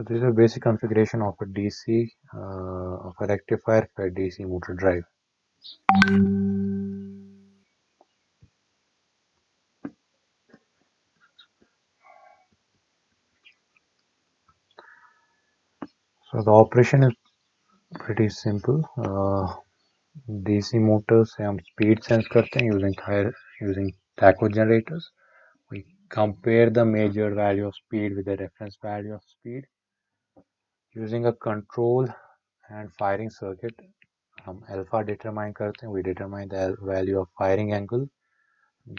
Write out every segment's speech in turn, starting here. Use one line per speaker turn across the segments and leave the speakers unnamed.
So this is a basic configuration of a DC of a rectifier fed DC motor drive. So the operation is pretty simple. DC motors से हम speed sense करते हैं using tacho generators. We compare the measured value of speed with the reference value of speed using a control and firing circuit. हम alpha determine करते हैं. We determine the value of firing angle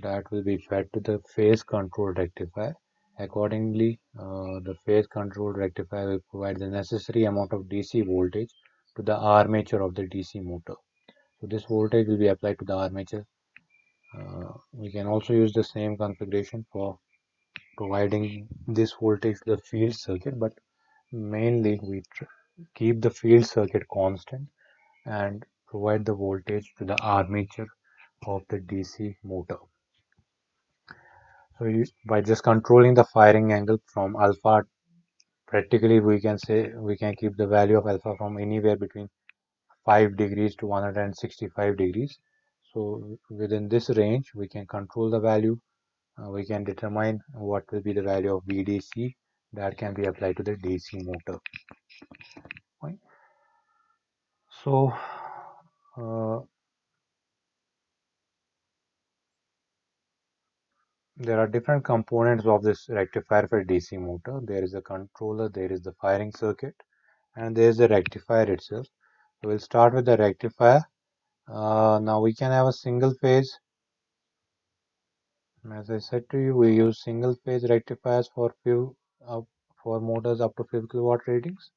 that will be fed to the phase control rectifier. Accordingly, the phase control rectifier will provide the necessary amount of DC voltage to the armature of the DC motor. So this voltage will be applied to the armature. We can also use the same configuration for providing this voltage to the field circuit, but mainly we keep the field circuit constant and provide the voltage to the armature of the DC motor. So by just controlling the firing angle from alpha, practically we can say we can keep the value of alpha from anywhere between 5 degrees to 165 degrees. So within this range, we can control the value. We can determine what will be the value of VDC that can be applied to the DC motor. Right? So there are different components of this rectifier for DC motor. There is a controller, there is the firing circuit, and there is the rectifier itself. So we'll start with the rectifier. Now we can have a single phase. As I said to you, we use single phase rectifiers for motors up to 5 kilowatt ratings.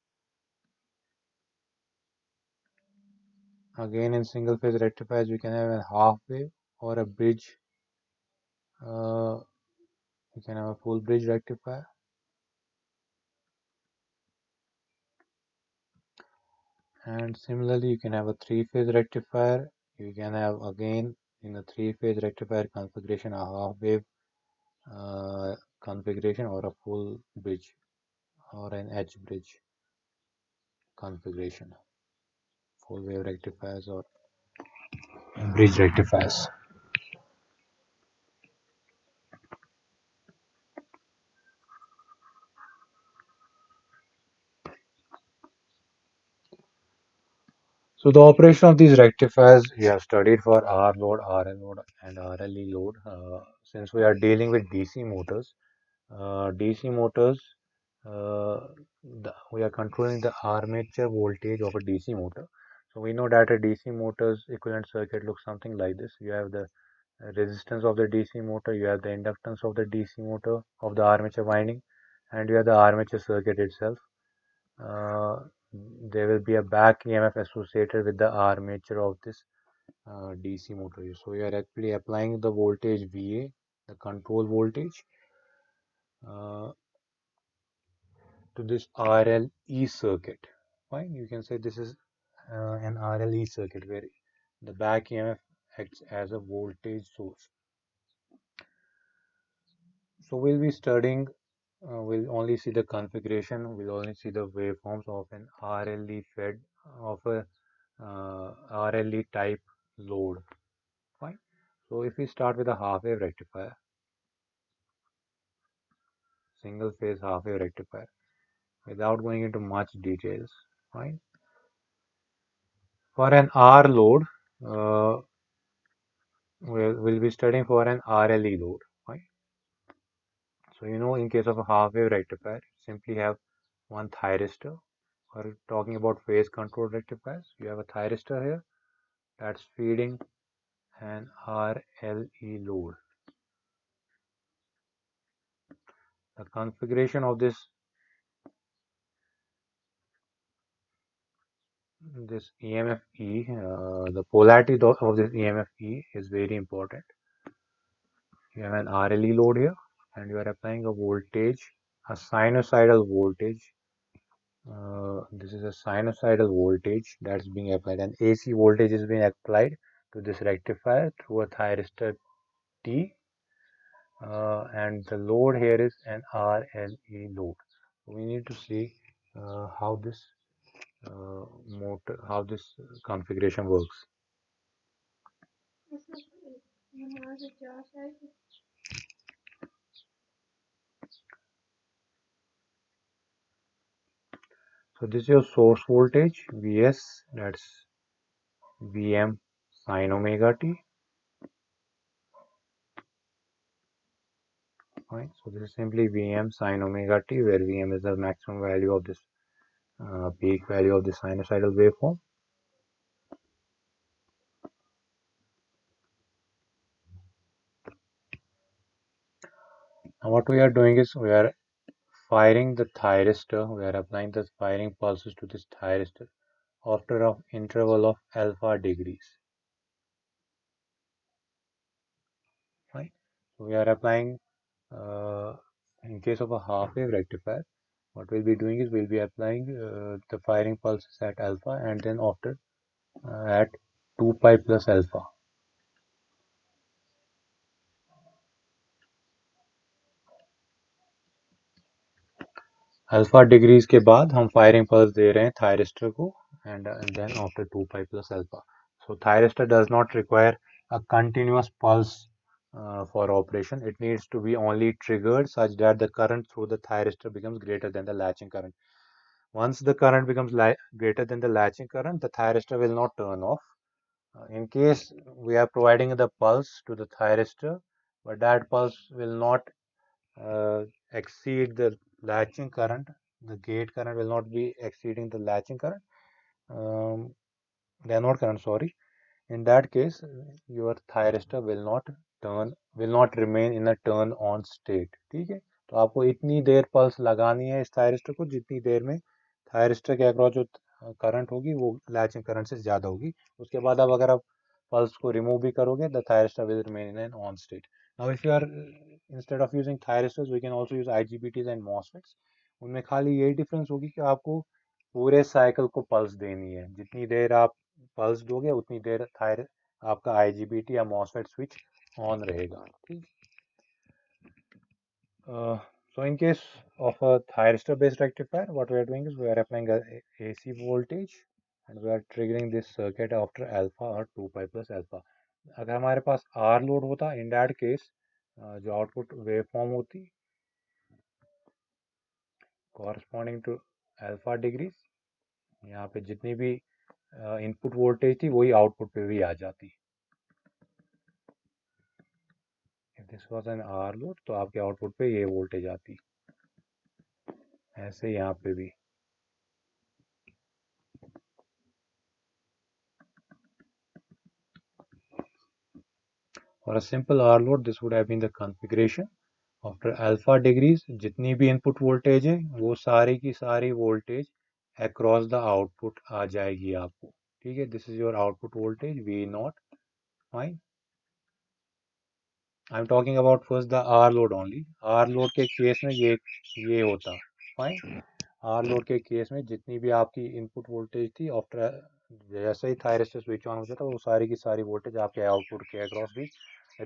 Again, in single phase rectifiers, we can have a half wave or a bridge. We can have a full bridge rectifier. And similarly, you can have a 3-phase rectifier. You can have again in a 3-phase rectifier configuration a half wave configuration or a full bridge or an edge bridge configuration. Full wave rectifiers or bridge rectifiers. So the operation of these rectifiers we have studied for R load, RL load, and RLE load. Since we are dealing with DC motors, we are controlling the armature voltage of a DC motor. So we know that a DC motor's equivalent circuit looks something like this. You have the resistance of the DC motor, you have the inductance of the DC motor of the armature winding, and you have the armature circuit itself. There will be a back EMF associated with the armature of this DC motor. So we are actually applying the voltage VA, the control voltage, to this RLE circuit. Fine, you can say this is an RLE circuit where the back EMF acts as a voltage source. So we'll be studying, we'll only see the configuration, we'll only see the waveforms of an RLE fed, of a RLE type load. Fine. So if we start with a half wave rectifier, single phase half wave rectifier, without going into much details, fine. For an R load, we'll be studying for an RLE load, right? So in case of a half wave rectifier, simply have one thyristor. Or talking about phase control rectifiers, you have a thyristor here that's feeding an RLE load. The configuration of this EMF E, the polarity of this EMF E is very important. You have an RLE load here, and you are applying a voltage, a sinusoidal voltage. This is a sinusoidal voltage that's being applied, and AC voltage is being applied to this rectifier through a thyristor T, and the load here is an RLE load. We need to see how this motor, how this configuration works. So this is your source voltage Vs, that's Vm sine omega t. Right. So this is simply Vm sine omega t, where Vm is the maximum value of this peak value of the sinusoidal waveform. Now what we are doing is we are firing the thyristor, we are applying the firing pulses to this thyristor after an interval of alpha degrees. Right. So we are applying, in case of a half wave rectifier, what we'll be doing is we'll be applying the firing pulses at alpha and then after at 2 pi plus alpha. Alpha degrees के बाद हम firing pulse दे रहे हैं thyristor को and then after 2 pi plus alpha. So thyristor does not require a continuous pulse for operation. It needs to be only triggered such that the current through the thyristor becomes greater than the latching current. Once the current becomes greater than the latching current, the thyristor will not turn off. In case we are providing the pulse to the thyristor, but that pulse will not exceed the latching current, the gate current will not be exceeding the latching current, the anode current, sorry. In that case, your thyristor will not remain in a turn on state. ठीक है, तो आपको इतनी देर pulse लगानी है इस thyristor को जितनी देर में थायरिस्टर के अक्रॉस जो करंट होगी वो लैचिंग करंट से ज़्यादा होगी. उसके बाद अब अगर आप पल्स को रिमूव भी करोगे, the thyristor will remain in an on state. Now if you are instead of using thyristors we can also use IGBTs and MOSFETs. उनमें खाली यही डिफरेंस होगी कि आपको पूरे साइकिल को पल्स देनी है. जितनी देर आप पल्स दोगे उतनी देर थायर आपका आईजीबीटी या मॉसफेट स्विच ऑन रहेगा. ठीक. So in case of a thyristor based rectifier, what we are doing is we are applying a AC voltage and we are triggering this circuit after alpha or 2 pi plus alpha. अगर हमारे पास R load होता, in that case जो output waveform होती corresponding to alpha degrees, यहाँ पे जितनी भी input voltage थी वही आउटपुट पे भी आ जाती. If this was an R load तो आपके आउटपुट पे ये वोल्टेज आती. ऐसे यहाँ पे भी. For a simple R load, this would have been the configuration. After alpha degrees, जितनी भी इनपुट वोल्टेज है वो सारी की सारी वोल्टेज across the output आ जाएगी आपको. ठीक है, this is your output voltage V0. Fine. I'm talking about first the R load only. R load के केस में ये होता. Fine. R load के केस में जितनी भी आपकी इनपुट वोल्टेज थी आफ्टर जैसे ही थायरिस्टर स्विच ऑन हो जाता वो सारी की सारी वोल्टेज आपके आउटपुट के अक्रॉस भी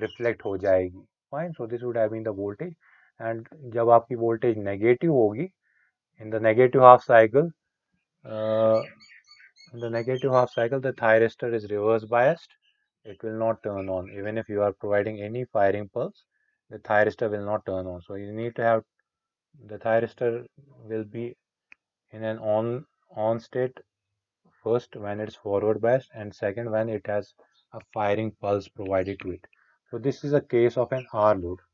रिफ्लेक्ट हो जाएगी. Fine. So this would have been the voltage. And जब आपकी वोल्टेज नेगेटिव होगी in the negative half cycle, in the negative half cycle the thyristor is reverse biased. It will not turn on even if you are providing any firing pulse. The thyristor will not turn on. So you need to have the thyristor will be in an on state first when it's forward biased and second when it has a firing pulse provided to it. So this is a case of an R load.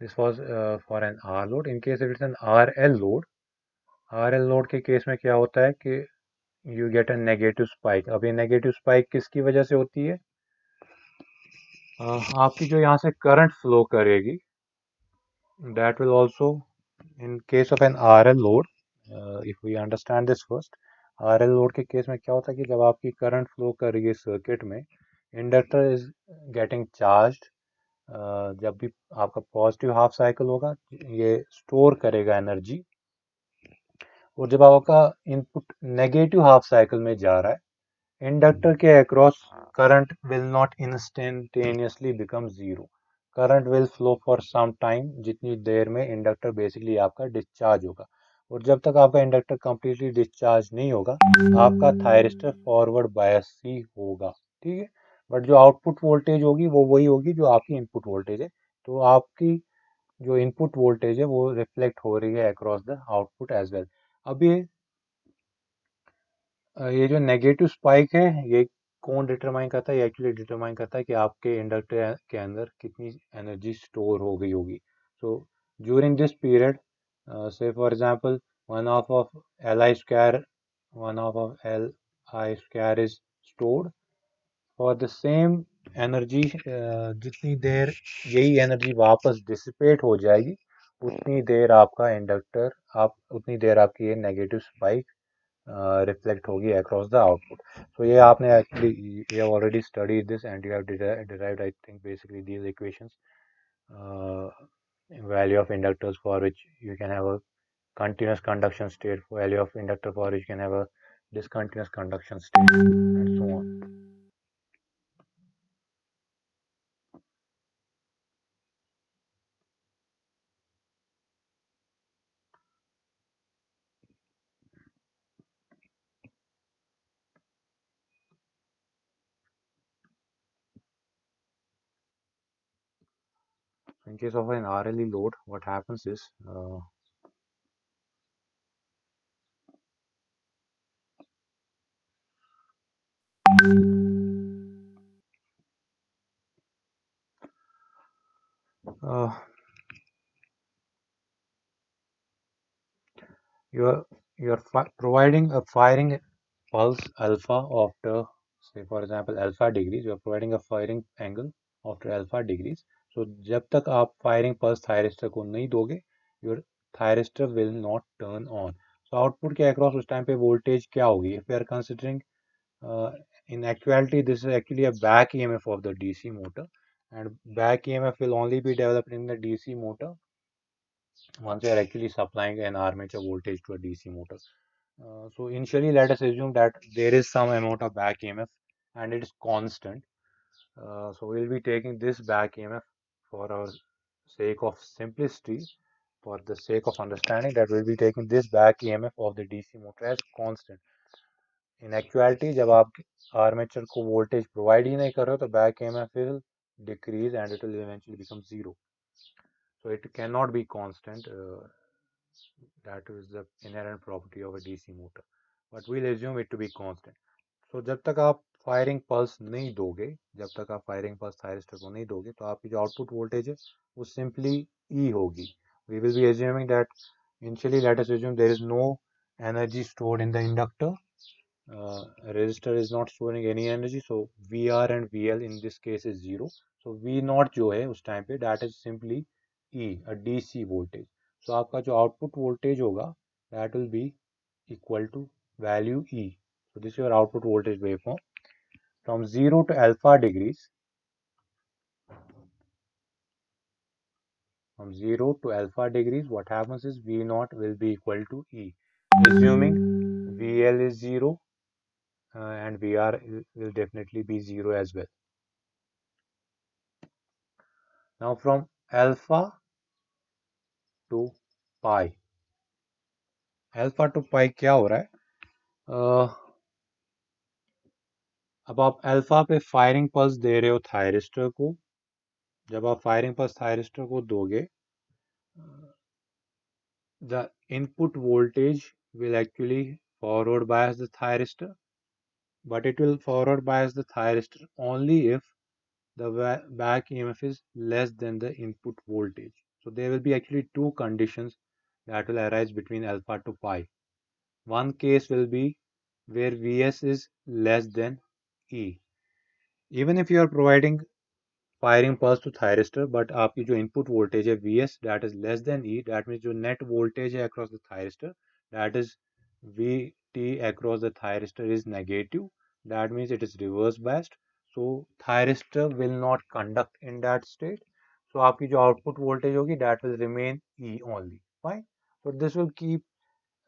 This was for an R load. In case if it's an RL load के case में क्या होता है कि you get a negative spike. अब ये negative spike किसकी वजह से होती है? आपकी जो यहाँ से करंट फ्लो करेगी, that will also in case of an RL load, if we understand this first, RL load के केस में क्या होता है कि जब आपकी करंट फ्लो कर रही है सर्किट में, इंडक्टर इज गेटिंग चार्ज्ड. जब भी आपका पॉजिटिव हाफ साइकिल होगा ये स्टोर करेगा एनर्जी, और जब आपका इनपुट नेगेटिव हाफ साइकिल में जा रहा है इंडक्टर के across current will not instantaneously become zero. Current will flow for some time, जितनी देर में इंडक्टर बेसिकली आपका डिस्चार्ज होगा। और जब तक आपका इंडक्टर कंप्लीटली डिस्चार्ज नहीं होगा, आपका थायरिस्टर फॉरवर्ड बायस ही होगा, ठीक है। बट जो आउटपुट वोल्टेज होगी वो वही होगी जो आपकी इनपुट वोल्टेज है। तो आपकी जो इनपुट वोल्टेज है वो रिफ्लेक्ट हो रही है across the output as well. अब ये जो नेगेटिव स्पाइक है, ये कौन डिटरमाइन करता है? ये एक्चुअली डिटरमाइन करता है कि आपके इंडक्टर के अंदर कितनी एनर्जी स्टोर हो गई होगी। सो ड्यूरिंग दिस पीरियड, से for example one half of L I square, one half of L I square is stored for the same energy. जितनी देर यही एनर्जी वापस डिसिपेट हो जाएगी, उतनी देर आपका इंडक्टर, आप उतनी देर आपकी ये नेगेटिव स्पाइक रिफ्लेक्ट होगी अक्रॉस द आउटपुट। So ये आपने actually, you have already studied this and you have derived I think basically these equations, uh, value of inductors for which you can have a continuous conduction state, value of inductor for which you can have a discontinuous conduction state, and so on. In case of an RLE load, what happens is, uh, you're providing a firing pulse alpha after, say for example alpha degrees, you are providing a firing angle after alpha degrees. So जब तक आप firing pulse thyristor को नहीं दोगे, your thyristor will not turn on. So output के across उस time पे voltage क्या होगी? If we are considering, in actuality this is actually a back EMF of the DC motor, and back EMF will only be developed in the DC motor once you are actually supplying an armature voltage to a DC motor. So initially, let us assume that there is some amount of back EMF and it is constant. So we'll be taking this back EMF for our sake of simplicity, for the sake of understanding, that we'll be taking this back EMF of the DC motor as constant. In actuality, जब आप armature को voltage provide ही नहीं कर रहे हो, तो back EMF will decrease and it will eventually become zero. So it cannot be constant. That is the inherent property of a DC motor, but we'll assume it to be constant. So जब तक आप firing pulse नहीं दोगे, जब तक आप firing pulse thyristor को नहीं दोगे, तो आपकी जो आउटपुट वोल्टेज है वो सिंपली E होगी. We will be assuming that initially, let us assume there is no energy stored in the inductor. Resistor is not storing any energy, so VR and VL in this case is zero. So V naught जो है उस time पे, that is simply E, a DC voltage. So आपका जो output voltage होगा, that will be equal to value E. So this is your output voltage waveform. From 0 to alpha degrees, from 0 to alpha degrees, what happens is V naught will be equal to E. Assuming VL is 0, and VR will definitely be 0 as well. Now from alpha to pi, alpha to pi क्या हो रहा है? अब आप alpha पे firing pulse दे रहे हो thyristor को. जब आप फायरिंग पल्स थायरिस्टर को दोगे, the input voltage will actually forward bias the thyristor, but it will forward bias the thyristor only if the back EMF is less than the input voltage. So there will be actually two conditions that will arise between alpha to pi. One case will be where Vs is less than E. Even if you are providing firing pulse to thyristor, but आपकी जो input voltage है Vs, that is less than E, that means जो net voltage है across the thyristor, that is Vt across the thyristor is negative. That means it is reverse biased. So thyristor will not conduct in that state. So आपकी जो output voltage होगी, that will remain E only. Fine. So this will keep,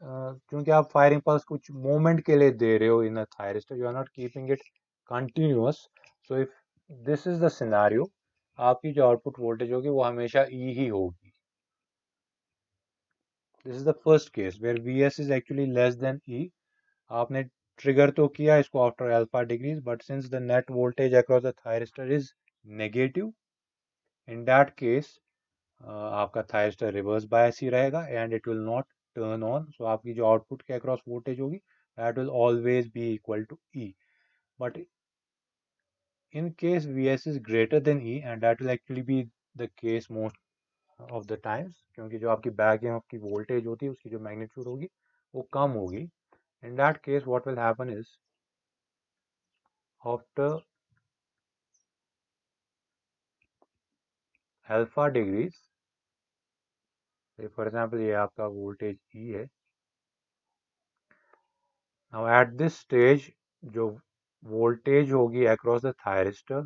क्योंकि आप firing pulse कुछ moment के लिए दे रहे हो in a thyristor, you are not keeping it continuous. So if this is the scenario, आपकी जो आउटपुट वोल्टेज होगी वो हमेशा E ही होगी। This is the first case where Vs is actually less than E। आपने ट्रिगर तो किया इसको after alpha degrees, but since the net voltage across the thyristor is negative, in that case आपका थायरिस्टर रिवर्स बायस ही रहेगा and it will not turn on. So आपकी जो output के अक्रॉस वोल्टेज होगी that will always be equal to E। But in case Vs is greater than E, and that will actually be the case most of the times, क्योंकि जो आपकी back EMF की voltage होती है उसकी जो magnitude होगी वो कम होगी। In that case what will happen is after alpha degrees, say for example ये आपका वोल्टेज E है। Now at this stage जो वोल्टेज होगी across the thyristor,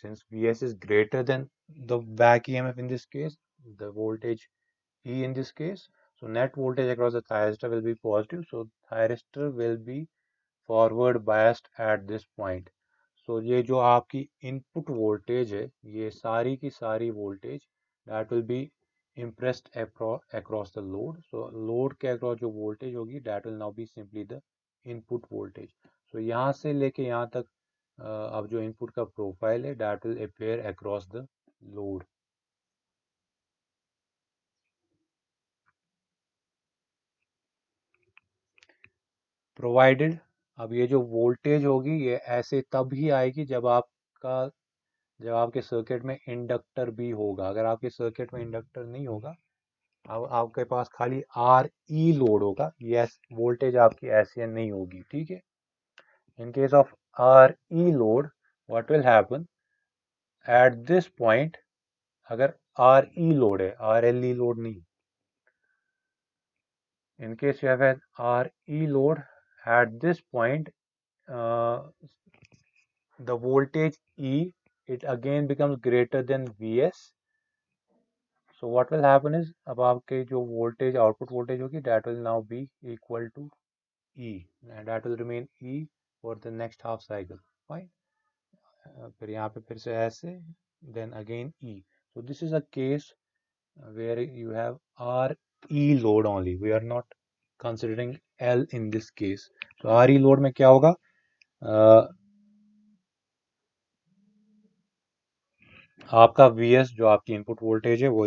since Vs is greater than the back EMF in this case, the voltage E in this case, so net voltage across the thyristor will be positive, so thyristor will be forward biased at this point. So ये जो आपकी input voltage है ये सारी की सारी voltage that will be impressed across the load. So load के across जो वोल्टेज होगी that will now be simply the input voltage. So यहाँ से लेके यहाँ तक अब जो इनपुट का प्रोफाइल है that will appear across the load. Provided, अब ये जो वोल्टेज होगी ये ऐसे तब ही आएगी जब आपके सर्किट में इंडक्टर भी होगा। अगर आपके सर्किट में इंडक्टर नहीं होगा, अब आपके पास खाली आर ई लोड होगा, ये वोल्टेज आपकी ऐसे नहीं होगी, ठीक है। In case of R E load what will happen at this point, अगर आर ई लोड है, आर एल ई लोड नहीं, in case you have an R E load at this point, the voltage E, it again becomes greater than Vs. So what will happen is अब आपके जो voltage output voltage होगी that will now be equal to E and that will remain E for the next half cycle. Fine. फिर यहाँ पे फिर से ऐसे then again E. So this is a case where you have RE load only. We are not considering L in this case. So RE load में क्या होगा? आपका Vs जो आपकी इनपुट वोल्टेज है वो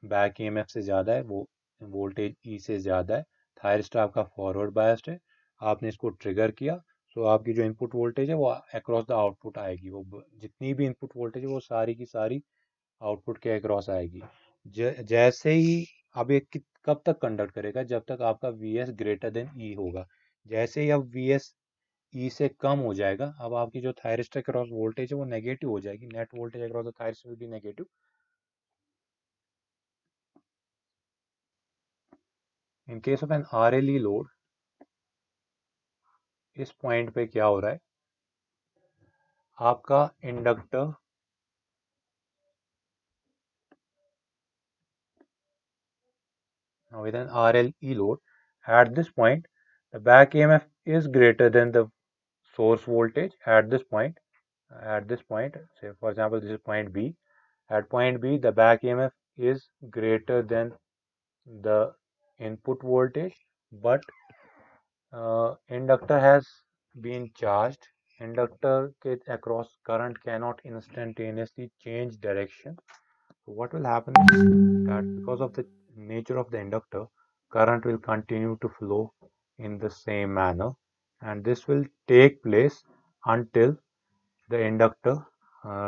बैक ईएमएफ से ज़्यादा है, वो वोल्टेज E से ज़्यादा है। थायरिस्टर आपका फॉरवर्ड बायस्ड है, आपने इसको ट्रिगर किया, सो आपकी जो इनपुट वोल्टेज है वो अक्रॉस द आउटपुट आएगी। वो जितनी भी इनपुट वोल्टेज है वो सारी की सारी आउटपुट के अक्रॉस आएगी। जैसे ही अब ये कब तक कंडक्ट करेगा? जब तक आपका Vs ग्रेटर देन E होगा। जैसे ही अब Vs E से कम हो जाएगा, अब आपकी जो थायरिस्टर क्रॉस वोल्टेज है वो नेगेटिव हो जाएगी। Net voltage across the thyristor will be negative. In case of an RLE load, इस पॉइंट पे क्या हो रहा है, आपका inductor with an RLE load, at this point the back EMF is greater than the source voltage at this point. Say for example this is point B. At point B the back EMF is greater than the input voltage, but inductor has been charged. Inductor के across current cannot instantaneously change direction. So what will happen is that because of the nature of the inductor, current will continue to flow in the same manner, and this will take place until the inductor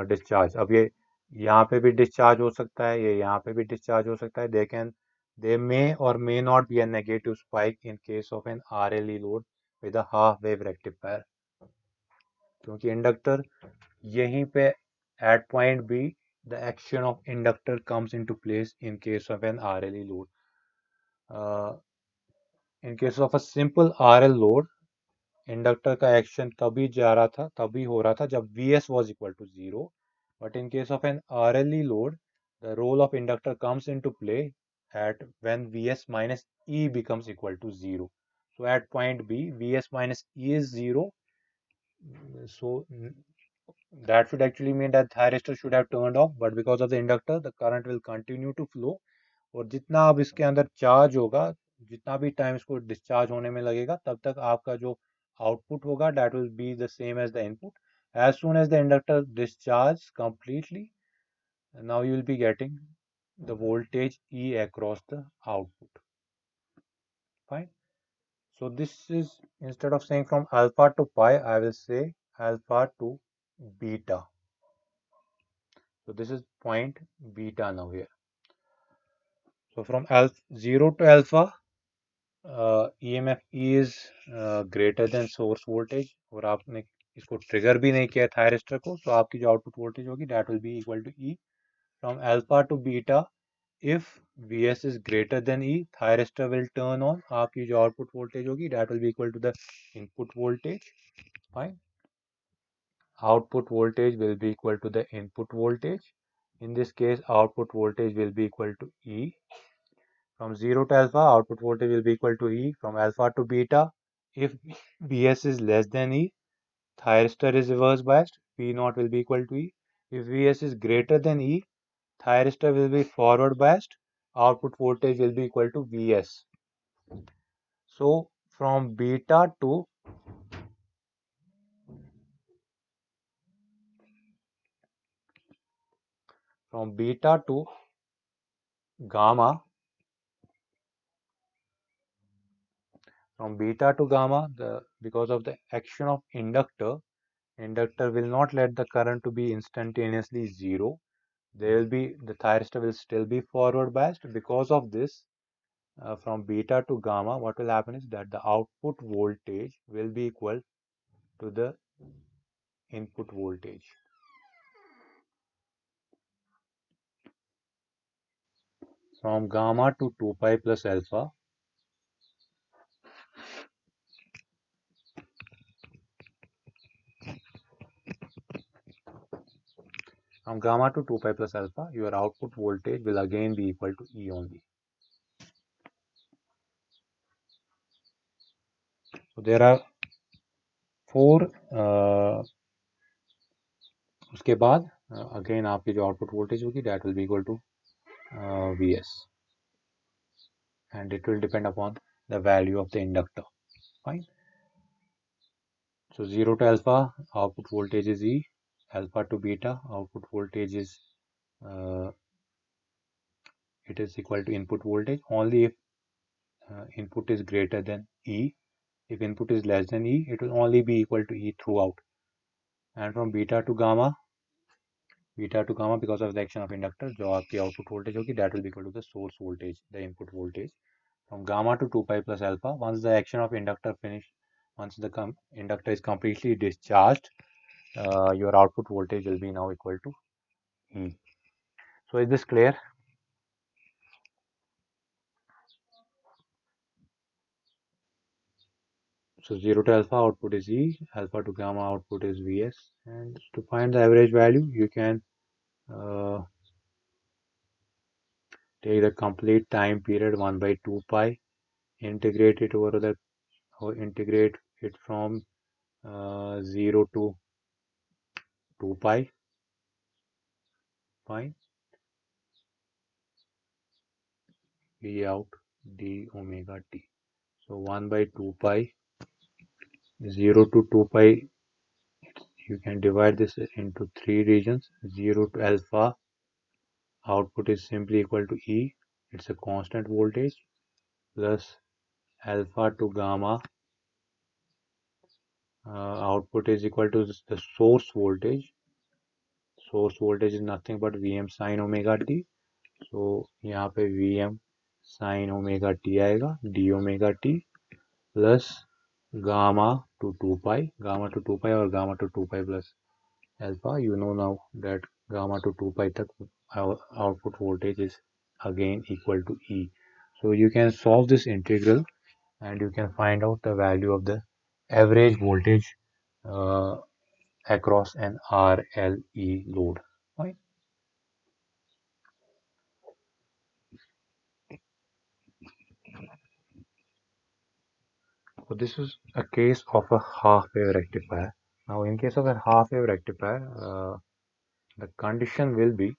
discharge. अब ये यहाँ पे भी discharge हो सकता है, ये यहाँ पे भी discharge हो सकता है। They may or may not be a negative spike in case of an RLE load with a half wave rectifier, क्योंकि इंडक्टर यहीं पे at point B the action of inductor comes into place in case of an RLE load. In case of a simple RL load, inductor का action तभी हो रहा था जब Vs was equal to 0. But in case of an RLE load, the role of inductor comes into play at when Vs minus E becomes equal to 0. So at point B, Vs minus E is 0. So that should actually mean that thyristor should have turned off, but because of the inductor the current will continue to flow, और जितना अब इसके अंदर charge होगा, जितना भी time इसको discharge होने में लगेगा, तब तक आपका जो आउटपुट होगा that will be the same as the input. As soon as the inductor discharges completely, now you will be getting the voltage E across the output. Fine. So this is, instead of saying from alpha to pi, I will say alpha to beta. So this is point beta now here. So from 0 to alpha, EMF E is greater than source voltage, और आपने इसको trigger भी नहीं किया thyristor को, तो आपकी जो आउटपुट वोल्टेज होगी that will be equal to E. From alpha to beta, if Vs is greater than E, thyristor will turn on. आपकी जो आउटपुट वोल्टेज होगी that will be equal to the input voltage. Fine. Output voltage will be equal to the input voltage. In this case, output voltage will be equal to E. From 0 to alpha, output voltage will be equal to E. From alpha to beta, if Vs is less than E, thyristor is reverse biased, V naught will be equal to E. If Vs is greater than E, thyristor will be forward biased, output voltage will be equal to Vs. So from beta to gamma, from beta to gamma, because of the action of inductor will not let the current to be instantaneously zero. The thyristor will still be forward biased. Because of this, from beta to gamma, what will happen is that the output voltage will be equal to the input voltage. From gamma to 2 pi plus alpha, your output voltage will again be equal to E only. So there are four. उसके बाद again आपकी जो output voltage होगी that will be equal to Vs, and it will depend upon the value of the inductor. Fine. So 0 to alpha, output voltage is E. Alpha to beta, output voltage is it is equal to input voltage only if input is greater than E. If input is less than E, it will only be equal to E throughout. And from beta to gamma, because of the action of inductor, जो आपकी output voltage होगी that will be equal to the source voltage, the input voltage. From gamma to 2 pi plus alpha, once the action of inductor once the inductor is completely discharged, your output voltage will be now equal to E. So is this clear? So 0 to alpha output is E, alpha to gamma output is Vs, and to find the average value, you can take the complete time period 1 by 2 pi, integrate it integrate it from 0 to 2 pi, fine, V out d omega t. So 1 by 2 pi, 0 to 2 pi, you can divide this into three regions. 0 to alpha, output is simply equal to E, it's a constant voltage, plus alpha to gamma, output is equal to the source voltage. Source voltage is nothing but Vm sin omega t. So यहाँ पे Vm sin omega t आएगा, d omega t plus gamma to 2 pi, और gamma to 2 pi plus alpha. You know now that gamma to 2 pi तक our output voltage is again equal to E. So you can solve this integral and you can find out the value of the average voltage across an RLE load. Right? So this is a case of a half wave rectifier. Now in case of a half wave rectifier, the condition will be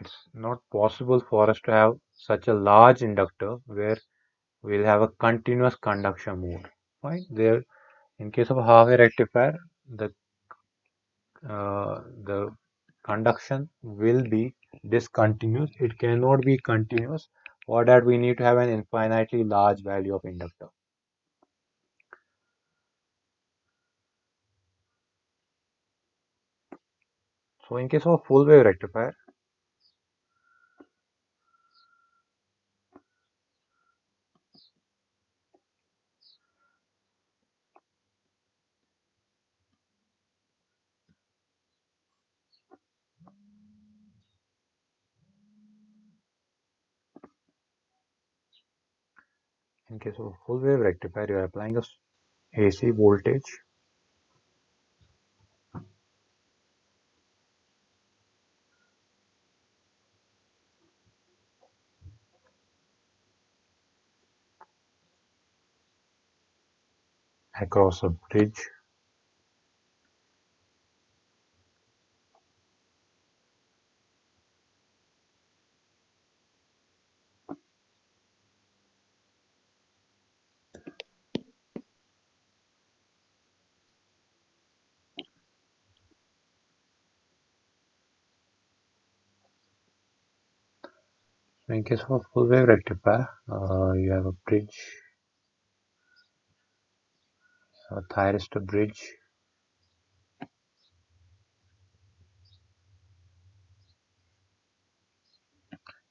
it's not possible for us to have such a large inductor where we'll have a continuous conduction mode. Right? There, in case of a half wave rectifier, the conduction will be discontinuous. It cannot be continuous. For that, we need to have an infinitely large value of inductor. So in case of a full wave rectifier, you are applying a AC voltage across a bridge. So in case of a full wave rectifier, you have a bridge, a thyristor bridge.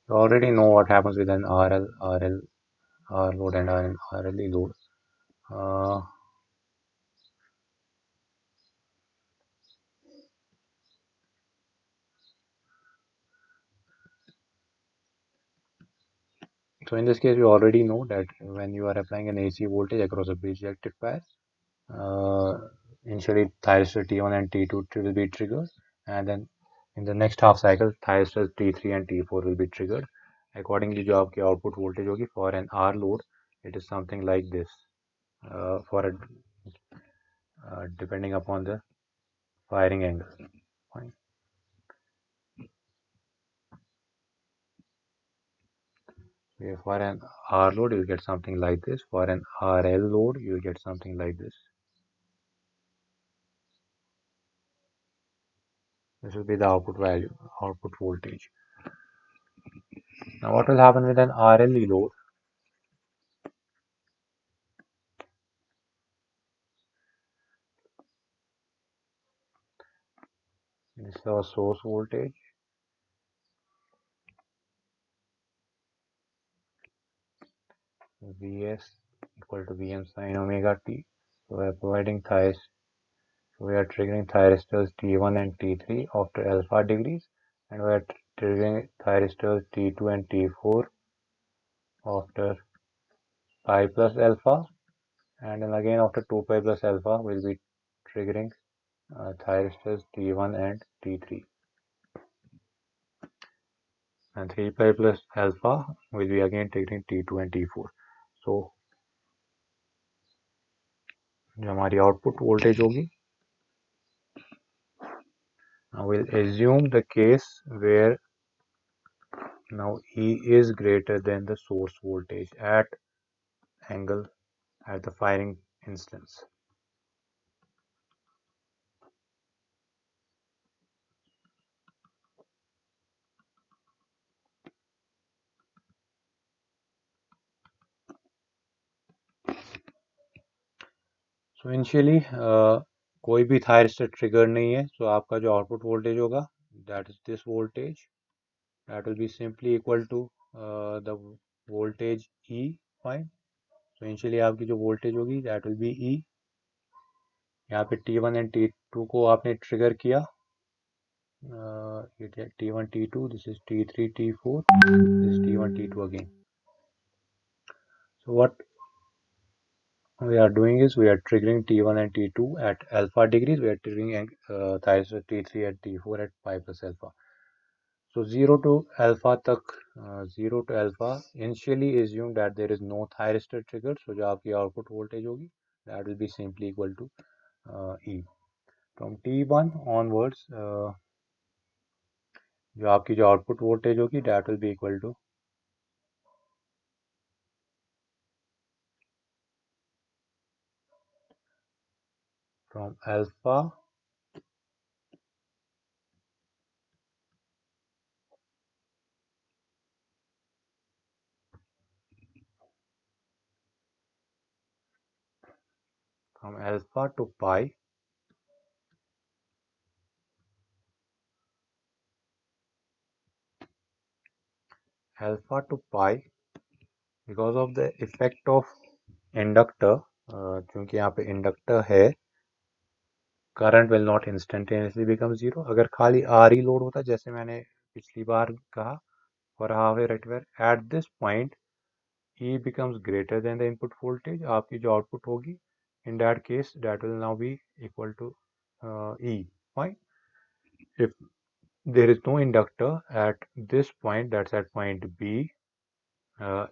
You already know what happens with an R load and RLE load. Uh, so in this case, we already know that when you are applying an AC voltage across a bridge rectifier, initially thyristor T1 and T2 will be triggered, and then in the next half cycle thyristors T3 and T4 will be triggered. Accordingly जो आपकी output voltage होगी for an R load, it is something like this. For a depending upon the firing angle. Fine. For an R load, you get something like this. For an RL load, you get something like this. This will be the output value, output voltage. Now, what will happen with an RLE load? This is our source voltage. Vs equal to Vm sin omega t. So we are providing thiris. So we are triggering thyristors T1 and T3 after alpha degrees, and we are triggering thyristors T2 and T4 after pi plus alpha, and then again after 2 pi plus alpha we'll be triggering thyristors T1 and T3, and 3 pi plus alpha will be again triggering T2 and T4. So जो हमारी output voltage होगी, now we'll assume the case where now E is greater than the source voltage at angle at the firing instance. So initially कोई भी thyristor trigger नहीं है, so आपका जो output voltage होगा that is this voltage, that will be simply equal to the voltage E. Fine. So initially आपकी जो voltage होगी that will be E. यहाँ पे T1 and T2 को आपने ट्रिगर किया, T1 T2, this is T3 T4, this is T1 T2 again. So what we are doing is we are triggering T1 and T2 at alpha degrees. We are triggering thyristor T3 and T4 at pi plus alpha. So 0 to alpha तक 0 to alpha initially assume that there is no thyristor trigger. So जो आपकी output voltage होगी that will be simply equal to E. From T1 onwards, जो आपकी जो output voltage होगी that will be equal to from alpha to pi because of the effect of inductor, क्योंकि यहाँ पे इंडक्टर है, current will not instantaneously become zero. अगर खाली आर ही लोड होता जैसे मैंने पिछली बार कहा for half a rectifier eight this point E becomes greater than the input voltage, आपकी जो आउटपुट होगी in that case that will now be equal to E. Fine. If there is no inductor at this point, that's at point B,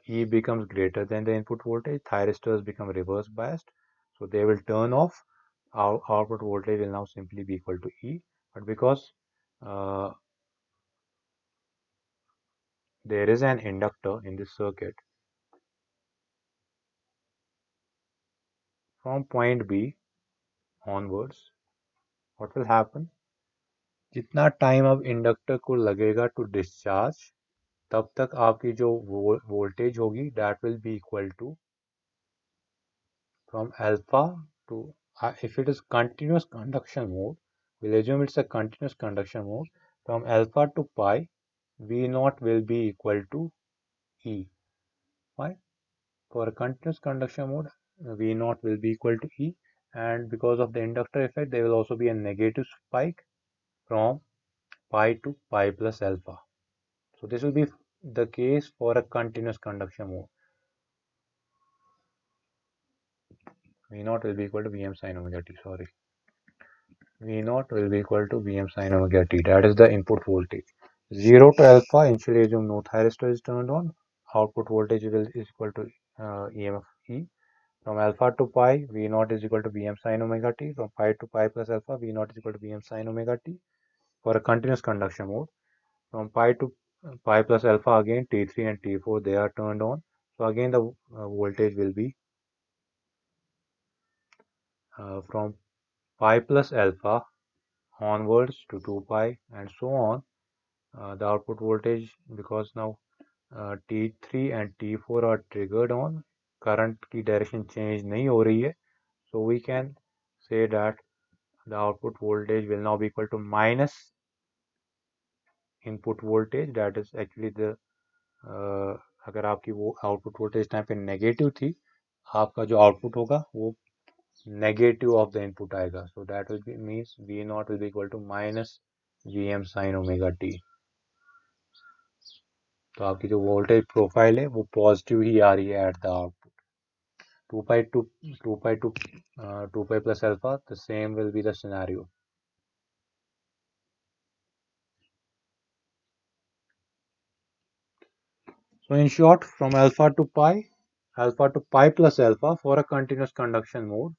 E becomes greater than the input voltage, thyristors become reverse biased, so they will turn off. Our output voltage will now simply be equal to E, but because uh, there is an inductor in this circuit, from point B onwards, what will happen? जितना time अब inductor को लगेगा to discharge, तब तक आपकी जो voltage होगी that will be equal to from alpha to if it is continuous conduction mode, we'll assume it's a continuous conduction mode, from alpha to pi V naught will be equal to E. Fine. For a continuous conduction mode, V naught will be equal to E, and because of the inductor effect there will also be a negative spike from pi to pi plus alpha. So this will be the case for a continuous conduction mode. V naught will be equal to Vm sin omega t. Sorry. V naught will be equal to Vm sin omega t. That is the input voltage. 0 to alpha, initially assume no thyristor is turned on. Output voltage is equal to EMF E. From alpha to pi, V naught is equal to Vm sin omega t. From pi to pi plus alpha, V naught is equal to Vm sin omega t. For a continuous conduction mode, from pi to pi plus alpha, again T3 and T4 they are turned on. So again the voltage will be from pi plus alpha onwards to 2 pi and so on. The output voltage, because now T3 and T4 are triggered on, current की direction change नहीं हो रही है, so we can say that the output voltage will now be equal to minus input voltage, that is actually the अगर आपकी वो output voltage time पे negative थी, आपका जो आउटपुट होगा वो नेगेटिव ऑफ द इनपुट आएगा, so that will be means V naught will be equal to minus Vm sin omega t. तो आपकी जो वोल्टेज प्रोफाइल है वो पॉजिटिव ही आ रही है at the output. 2 pi to 2 pi plus alpha, the same will be the scenario. So in short, from alpha to pi plus alpha for a continuous conduction mode,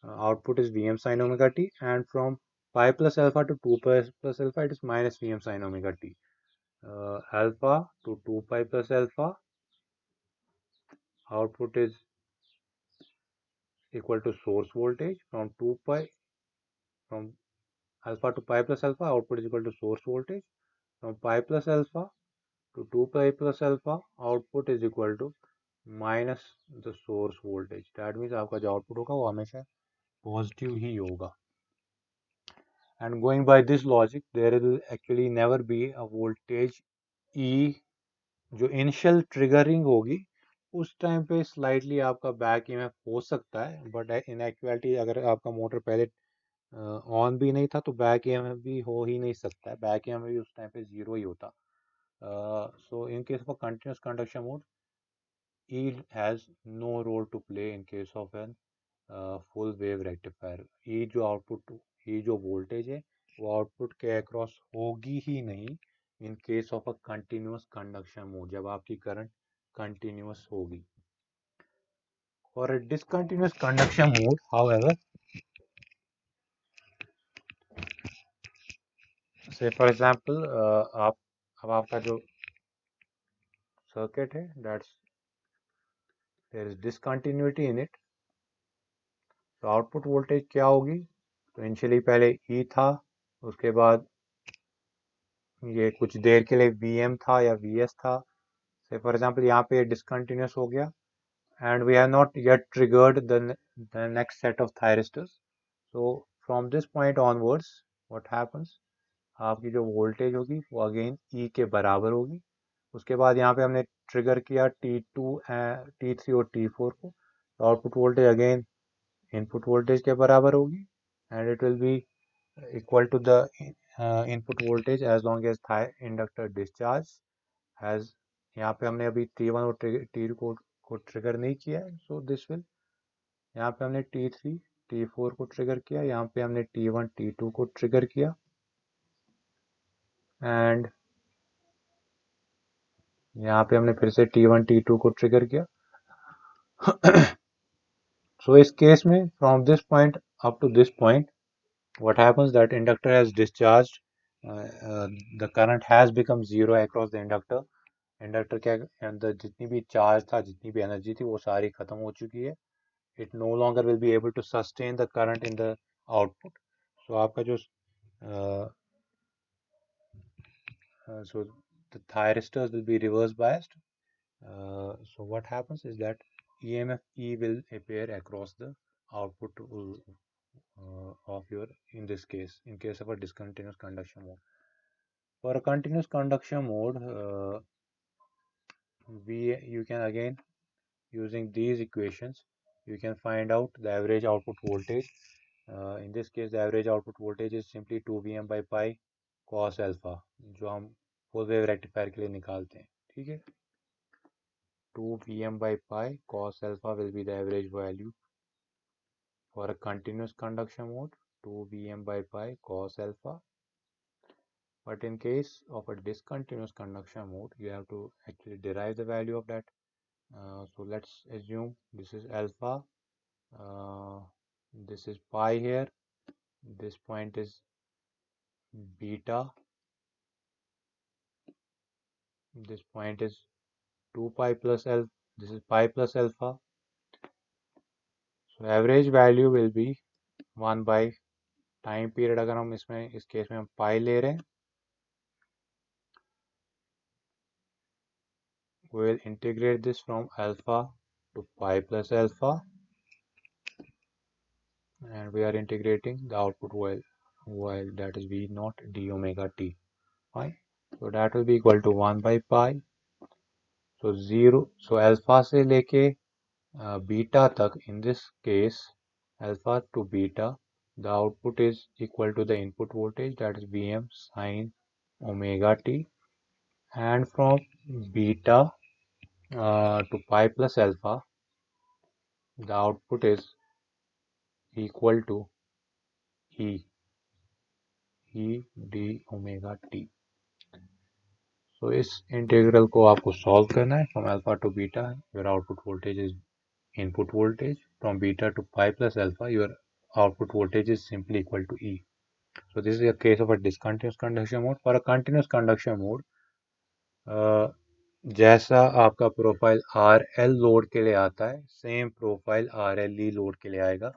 output is Vm sin omega t, and from pi plus alpha to 2 pi plus alpha it is minus Vm sin omega t. Alpha to 2 pi plus alpha, output is equal to source voltage. From alpha to pi plus alpha, output is equal to source voltage. From pi plus alpha to 2 pi plus alpha, output is equal to minus the source voltage. That means आपका जो output होगा वो हमेशा positive ही होगा. And going by this logic, there will actually never be a voltage E जो initial triggering होगी उस time पे स्लाइटली आपका बैक ईएमएफ हो सकता है, बट इन एक्चुअलिटी अगर आपका मोटर पहले ऑन भी नहीं था तो बैक ईएमएफ भी हो ही नहीं सकता है, बैक ईएमएफ भी उस टाइम पे जीरो ही होता। So in case of continuous conduction mode, E has no role to play in case of an full wave rectifier. E जो आउटपुट E जो वोल्टेज है वो आउटपुट के अक्रॉस होगी ही नहीं in case of a continuous conduction mode, जब आपकी करंट कंटिन्यूस होगी। For a discontinuous conduction mode, however, से फॉर एग्जांपल आप अब आपका जो सर्किट है that's there is discontinuity in it, तो आउटपुट वोल्टेज क्या होगी? तो इनिशियली पहले ई था, उसके बाद ये कुछ देर के लिए Vm था या Vs था। से फॉर एग्जांपल यहाँ पे डिसकंटिन्यूस हो गया and we have not yet triggered the next set of thyristors. So from this point onwards what happens, आपकी जो वोल्टेज होगी वो अगेन E के बराबर होगी। उसके बाद यहाँ पे हमने ट्रिगर किया T2 T3 और T4 को, तो output voltage again input voltage के बराबर होगी and it will be equal to the input voltage as long as inductor discharge has, यहाँ पे हमने अभी T1 और T2 को ट्रिगर नहीं किया है, सो दिस विल, यहाँ पे हमने T3 T4 को ट्रिगर किया, यहाँ पे हमने T1 T2 को ट्रिगर किया एंड यहाँ पे हमने फिर से T1 T2 को ट्रिगर किया। सो इस केस में from this point up to this point what happens that inductor has discharged, the current has become zero across the inductor. Inductor के अंदर जितनी भी चार्ज था, जितनी भी एनर्जी थी, वो सारी खत्म हो चुकी है। It no longer will be able to sustain the current in the output. So आपका जो so the thyristors will be reverse biased. So what happens is that EMF E will appear across the output of your, in this case, in case of a discontinuous conduction mode. For a continuous conduction mode, you can again, using these equations, you can find out the average output voltage. In this case, the average output voltage is simply 2 Vm by pi cos alpha, जो हम full wave rectifier के लिए निकालते हैं, ठीक है। 2 Vm by pi cos alpha will be the average value for a continuous conduction mode, 2 Vm by pi cos alpha. But in case of a discontinuous conduction mode, you have to actually derive the value of that. So let's assume this is alpha, this is pi here, this point is beta, this point is 2 pi plus alpha, this is pi plus alpha. So average value will be 1 by time period, अगर हम इसमें इस केस में हम पाई ले रहे हैं, we will integrate this from alpha to pi plus alpha and we are integrating the output while that is V naught d omega t, fine. So that will be equal to 1 by pi, so 0, so alpha से लेके beta तक, in this case alpha to beta, the output is equal to the input voltage, that is Vm sin omega t, and from beta to pi plus alpha, the output is equal to E d omega t. So इस integral को आपको solve करना है from alpha to beta, your output voltage is input voltage, from beta to pi plus alpha, your output voltage is simply equal to E. So this is a case of a discontinuous conduction mode. For a continuous conduction mode, जैसा आपका profile RL load के लिए आता है, same profile RLE load के लिए आएगा.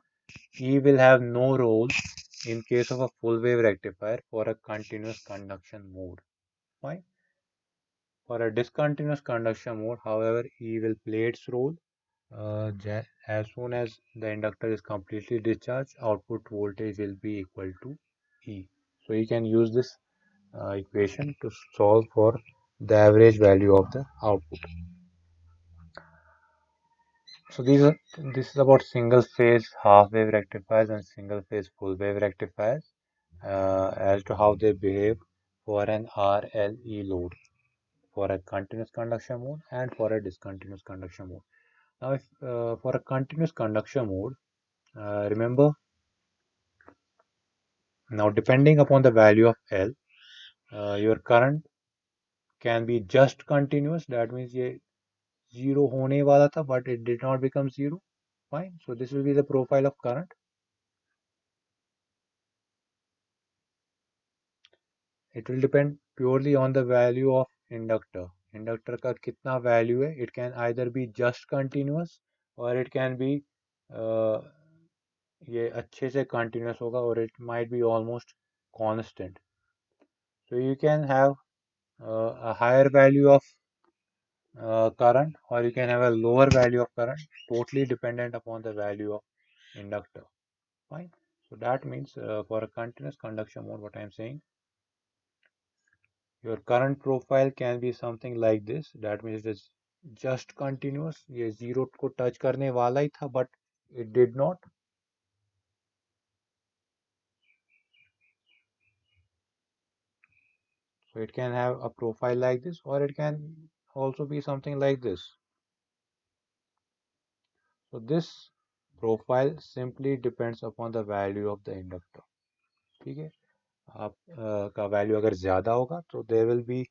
E will have no role in case of a full wave rectifier for a continuous conduction mode. Fine. For a discontinuous conduction mode, however, E will play its role. As soon as the inductor is completely discharged, output voltage will be equal to E. So you can use this equation to solve for the average value of the output. So this is about single phase half wave rectifiers and single phase full wave rectifiers, as to how they behave for an RLE load, for a continuous conduction mode and for a discontinuous conduction mode. Now if for a continuous conduction mode, remember, now depending upon the value of L, your current can be just continuous, that means ये zero होने वाला था but it did not become zero, fine. So this will be the profile of current. It will depend purely on the value of inductor. Inductor का कितना value है? It can either be just continuous or it can be ये अच्छे से continuous होगा, or it might be almost constant. So you can have a higher value of current, or you can have a lower value of current, totally dependent upon the value of inductor. Fine. So that means for a continuous conduction mode, what I am saying, your current profile can be something like this. That means it is just continuous. ये zero को touch करने वाला ही था, but it did not. So it can have a profile like this, or it can also be something like this. So this profile simply depends upon the value of the inductor. ठीक है, आप का value अगर ज़्यादा होगा तो there will be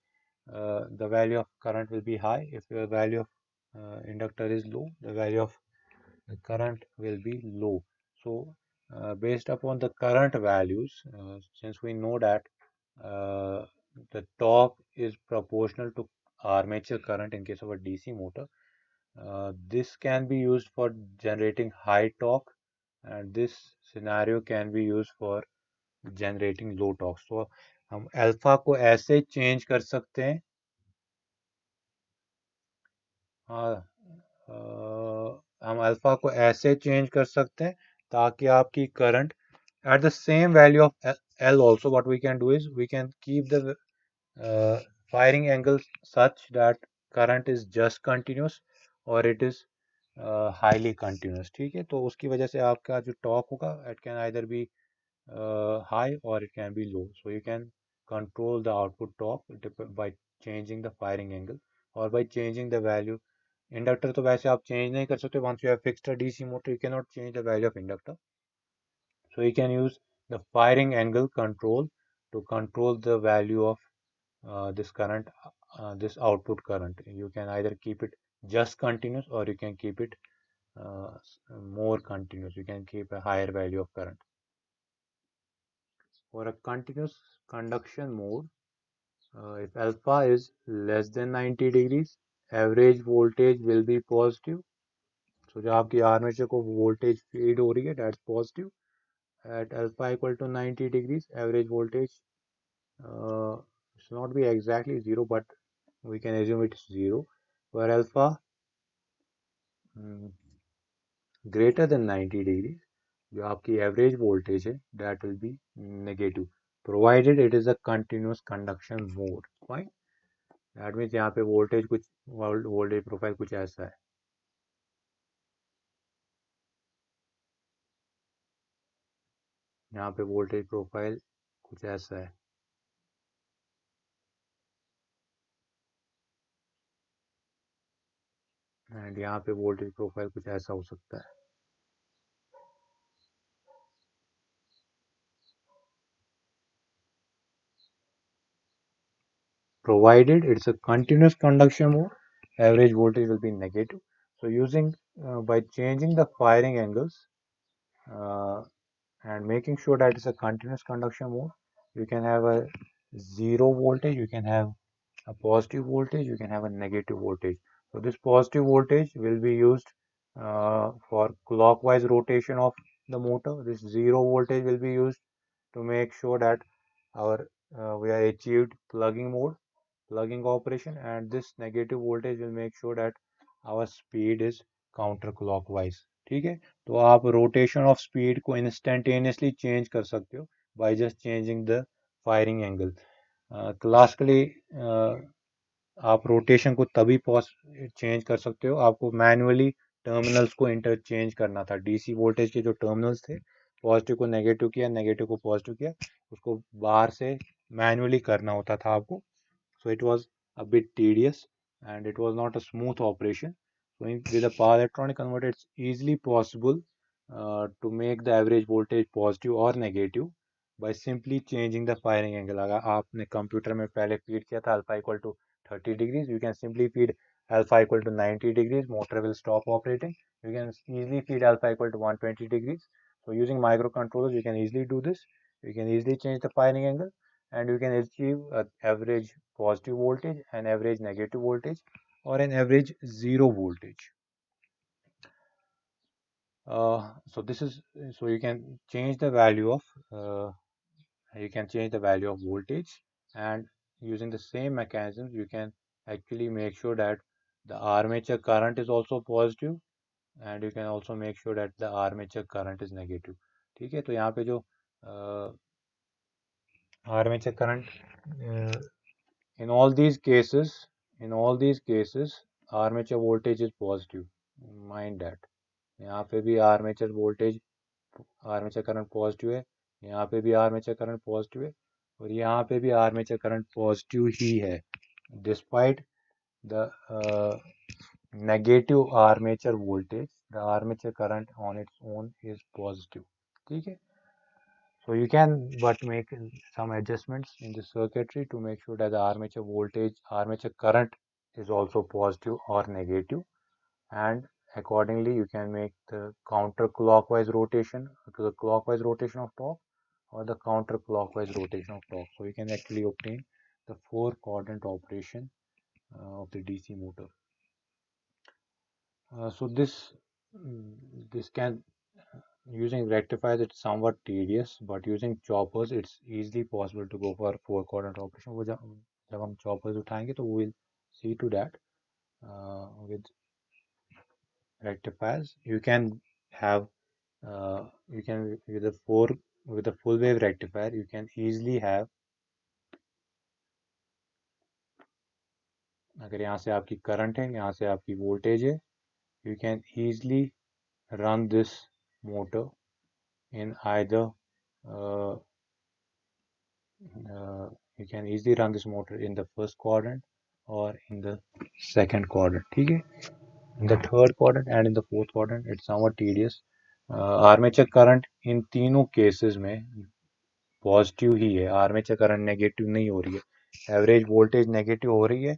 the value of current will be high. If the value of inductor is low, the value of the current will be low. So based upon the current values, since we know that the torque is proportional to armature current in case of a DC motor, this can be used for generating high torque, and this scenario can be used for generating low torque. So हम alpha को ऐसे change कर सकते हैं, हाँ, हम alpha को ऐसे चेंज कर सकते हैं ताकि आपकी current at the same value of L also, what we can do is we can keep the firing angle such that current is just continuous or it is highly continuous. ठीक है, तो उसकी वजह से आपका जो टॉर्क होगा it can either be high or it can be low. So you can control the output torque by changing the firing angle or by changing the value. Inductor तो वैसे आप चेंज नहीं कर सकते. once you have fixed a DC motor, you cannot change the value of inductor. So you can use the firing angle control to control the value of this current, this output current. You can either keep it just continuous or you can keep it more continuous. You can keep a higher value of current. For a continuous conduction mode, if alpha is less than 90 degrees, average voltage will be positive. So जो आपकी armature को voltage feed हो रही है, that's positive. At alpha equal to 90 degrees, average voltage should not be exactly zero, but we can assume it's zero. For alpha greater than 90 degrees, जो आपकी average voltage है, that will be negative, provided it is a continuous conduction mode. Fine. That means यहाँ पे voltage कुछ voltage profile कुछ ऐसा है. यहाँ पे voltage profile कुछ ऐसा है. एंड यहाँ पे वोल्टेज प्रोफाइल कुछ ऐसा हो सकता है. Provided it's a continuous conduction mode, average voltage will be negative. So using by changing the firing angles and making sure that it's a continuous conduction mode, you can have a zero voltage, you can have a positive voltage, you can have a negative voltage. So this positive voltage will be used for clockwise rotation of the motor. This zero voltage will be used to make sure that our we are achieved plugging operation, and this negative voltage will make sure that our speed is counterclockwise. ठीक है, तो आप rotation of speed को instantaneously change कर सकते हो by just changing the firing angle. Classically आप rotation को तभी चेंज कर सकते हो, आपको मैनुअली टर्मिनल्स को इंटरचेंज करना था. डीसी वोल्टेज के जो टर्मिनल्स थे, पॉजिटिव को नेगेटिव किया, नेगेटिव को पॉजिटिव किया, उसको बाहर से मैनुअली करना होता था आपको. So it was a bit tedious and it was not a smooth operation. So with a power electronic converter, it's easily possible to make the average voltage positive or negative by simply changing the firing angle. अगर आपने computer में पहले feed किया था alpha equal to 30 degrees, you can simply feed alpha equal to 90 degrees, motor will stop operating. You can easily feed alpha equal to 120 degrees. So using microcontrollers, you can easily do this. You can easily change the firing angle. and you can achieve an average positive voltage, an average negative voltage, or an average zero voltage. So this is, so you can change the value of voltage, and using the same mechanisms you can actually make sure that the armature current is also positive, and you can also make sure that the armature current is negative. ठीक है, तो यहाँ पे जो armature current, in all these cases, armature voltage is positive. Mind that. यहाँ पे भी armature voltage, armature current positive है, यहाँ पे भी आर्मेचर करंट पॉजिटिव है, और यहाँ पे भी आर्मेचर करंट पॉजिटिव ही है, despite the negative armature voltage, the armature current on its own is positive. ठीक है, so you can but make some adjustments in the circuitry to make sure that the armature voltage, armature current is also positive or negative, and accordingly you can make the counterclockwise rotation to the clockwise rotation of torque, or the counterclockwise rotation of torque. So you can actually obtain the four quadrant operation of the DC motor. So this can, using rectifiers it's somewhat tedious, but using choppers it's easily possible to go for four quadrant operation. वो जब हम choppers उठाएंगे तो we will see to that. With rectifiers you can have, you can, with a full wave rectifier you can easily have, अगर यहाँ से आपकी current है, यहाँ से आपकी वोल्टेज है, you can easily run this motor in either, uh, you can easily run this motor in the first quadrant or in the second quadrant. ठीक है, in the third quadrant and in the fourth quadrant it's somewhat tedious. Armature current in तीनों cases में positive ही है, armature current negative नहीं हो रही है, average voltage negative हो रही है,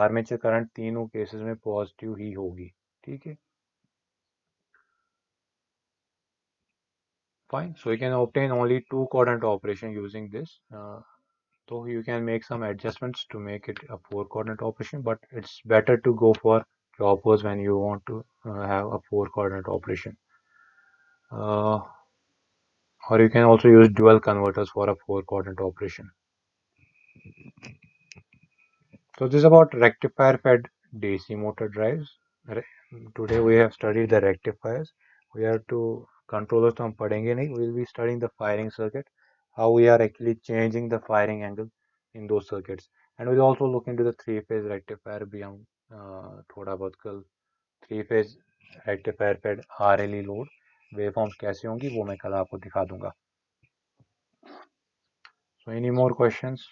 आर्मेचर करंट तीनों केसेस में पॉजिटिव ही होगी. ठीक है, fine. So you can obtain only two quadrant operation using this. So you can make some adjustments to make it a four quadrant operation, but it's better to go for choppers when you want to have a four quadrant operation. Or you can also use dual converters for a four quadrant operation. So this is about rectifier fed DC motor drives. Today we have studied the rectifiers. We have to controllers तो हम पढ़ेंगे नहीं. We will be studying the firing circuit, how we are actually changing the firing angle in those circuits, and we'll also look into the three phase rectifier भी हम थोड़ा बहुत कल three phase rectifier fed RLE load waveforms कैसे होंगी वो मैं कल आपको दिखा दूंगा. So any more questions?